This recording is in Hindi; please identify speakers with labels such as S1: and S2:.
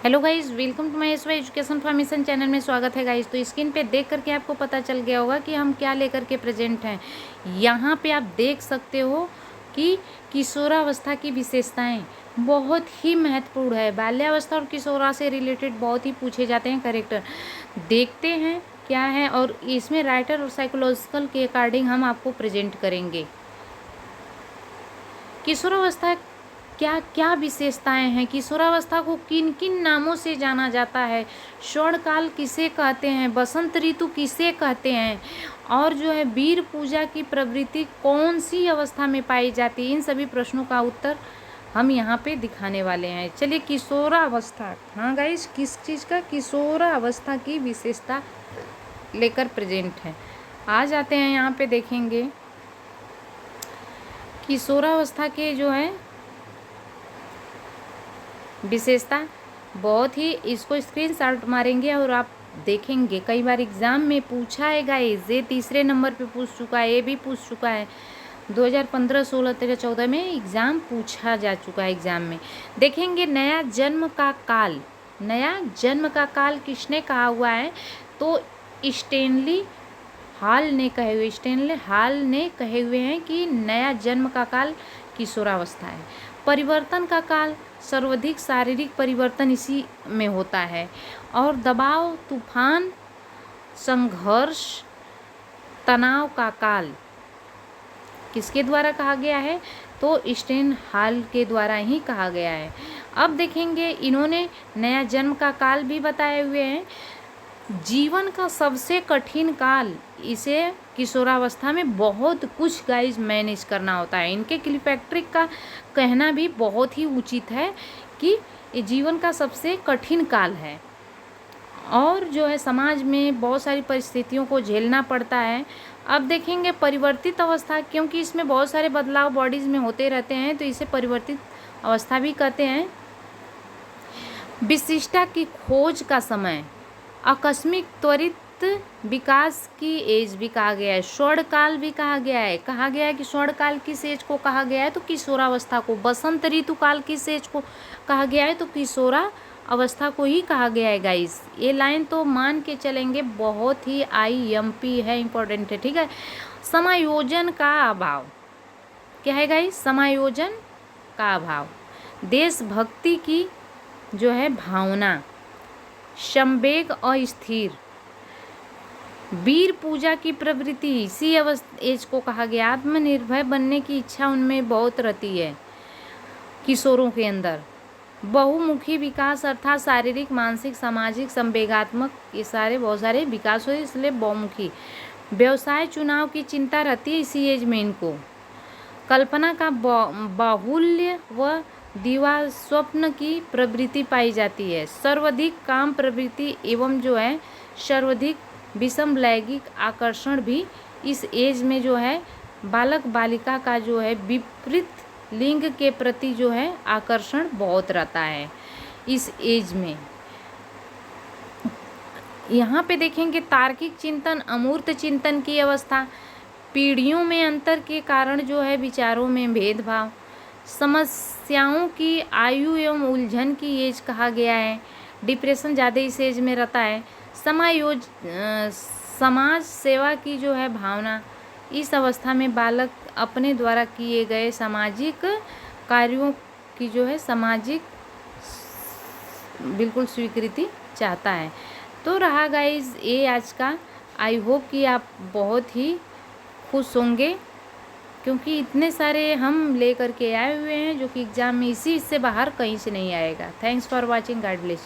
S1: Hello guys, welcome to my SY education formation channel में स्वागत है गाइज। तो स्क्रीन पे देख करके आपको पता चल गया होगा कि हम क्या लेकर के प्रेजेंट हैं। यहाँ पे आप देख सकते हो कि किशोरावस्था की विशेषताएं बहुत ही महत्वपूर्ण है। बाल्यावस्था और किशोरा से रिलेटेड बहुत ही पूछे जाते हैं करेक्टर। देखते हैं क्या है, और इसमें राइटर और साइकोलॉजिकल के अकॉर्डिंग हम आपको प्रेजेंट करेंगे। किशोरावस्था क्या क्या विशेषताएं हैं, किशोरावस्था को किन किन नामों से जाना जाता है, स्वर्णकाल किसे कहते हैं, बसंत ऋतु किसे कहते हैं, और जो है वीर पूजा की प्रवृत्ति कौन सी अवस्था में पाई जाती है, इन सभी प्रश्नों का उत्तर हम यहाँ पे दिखाने वाले हैं। चलिए, किशोरावस्था, हाँ गाइस, किस चीज़ का, किशोरावस्था की विशेषता लेकर प्रेजेंट है। आ जाते हैं यहाँ पे, देखेंगे किशोरावस्था के जो है विशेषता बहुत ही, इसको स्क्रीनशॉट मारेंगे और आप देखेंगे। कई बार एग्ज़ाम में पूछा है गाइस, ये तीसरे नंबर पे पूछ चुका है, ये भी पूछ चुका है 2015, 16, 13, 14 में एग्ज़ाम पूछा जा चुका है एग्ज़ाम में। देखेंगे नया जन्म का काल, नया जन्म का काल किसने कहा हुआ है, तो स्टेनली हाल ने कहे हुए, स्टेनली हाल ने कहे हुए हैं कि नया जन्म का काल किशोरावस्था है। परिवर्तन का काल, सर्वाधिक शारीरिक परिवर्तन इसी में होता है। और दबाव, तूफान, संघर्ष, तनाव का काल किसके द्वारा कहा गया है, तो स्टेन हाल के द्वारा ही कहा गया है। अब देखेंगे, इन्होंने नया जन्म का काल भी बताए हुए हैं। जीवन का सबसे कठिन काल, इसे किशोरावस्था में बहुत कुछ गाइज मैनेज करना होता है। इनके क्लिपैट्रिक का कहना भी बहुत ही उचित है कि ये जीवन का सबसे कठिन काल है, और जो है समाज में बहुत सारी परिस्थितियों को झेलना पड़ता है। अब देखेंगे परिवर्तित अवस्था, क्योंकि इसमें बहुत सारे बदलाव बॉडीज़ में होते रहते हैं, तो इसे परिवर्तित अवस्था भी कहते हैं। विशिष्टता की खोज का समय, आकस्मिक त्वरित विकास की एज भी कहा गया है, स्वर्णकाल भी कहा गया है कि स्वर्णकाल किस एज को कहा गया है, तो किशोरावस्था को। बसंत ऋतु काल किस एज को कहा गया है, तो किशोरा अवस्था को ही कहा गया है गाइस। ये लाइन तो मान के चलेंगे, बहुत ही IMP है, इम्पोर्टेंट है, ठीक है। समायोजन का अभाव, क्या है गाइस, समायोजन का अभाव। देशभक्ति की जो है भावना, संवेग अस्थिर, वीर पूजा की प्रवृत्ति इसी एज को कहा गया। आत्मनिर्भर बनने की इच्छा उनमें बहुत रहती है किशोरों के अंदर। बहुमुखी विकास अर्थात शारीरिक, मानसिक, सामाजिक, संवेगात्मक, ये सारे बहुत सारे विकास हो, इसलिए बहुमुखी। व्यवसाय चुनाव की चिंता रहती है इसी एज में इनको। कल्पना का बाहुल्य व दीवा स्वप्न की प्रवृत्ति पाई जाती है। सर्वाधिक काम प्रवृत्ति एवं जो है सर्वाधिक विषम लैंगिक आकर्षण भी इस एज में जो है बालक बालिका का जो है विपरीत लिंग के प्रति जो है आकर्षण बहुत रहता है इस एज में। यहाँ पे देखेंगे तार्किक चिंतन, अमूर्त चिंतन की अवस्था, पीढ़ियों में अंतर के कारण जो है विचारों में भेदभाव, समस्याओं की आयु एवं उलझन की एज कहा गया है। डिप्रेशन ज़्यादा इस एज में रहता है। समाज सेवा की जो है भावना, इस अवस्था में बालक अपने द्वारा किए गए सामाजिक कार्यों की जो है सामाजिक बिल्कुल स्वीकृति चाहता है। तो रहा गाइज ये आज का। आई होप कि आप बहुत ही खुश होंगे, क्योंकि इतने सारे हम लेकर के आए हुए हैं जो कि एग्ज़ाम में इसी से बाहर कहीं से नहीं आएगा। Thanks for watching, God bless.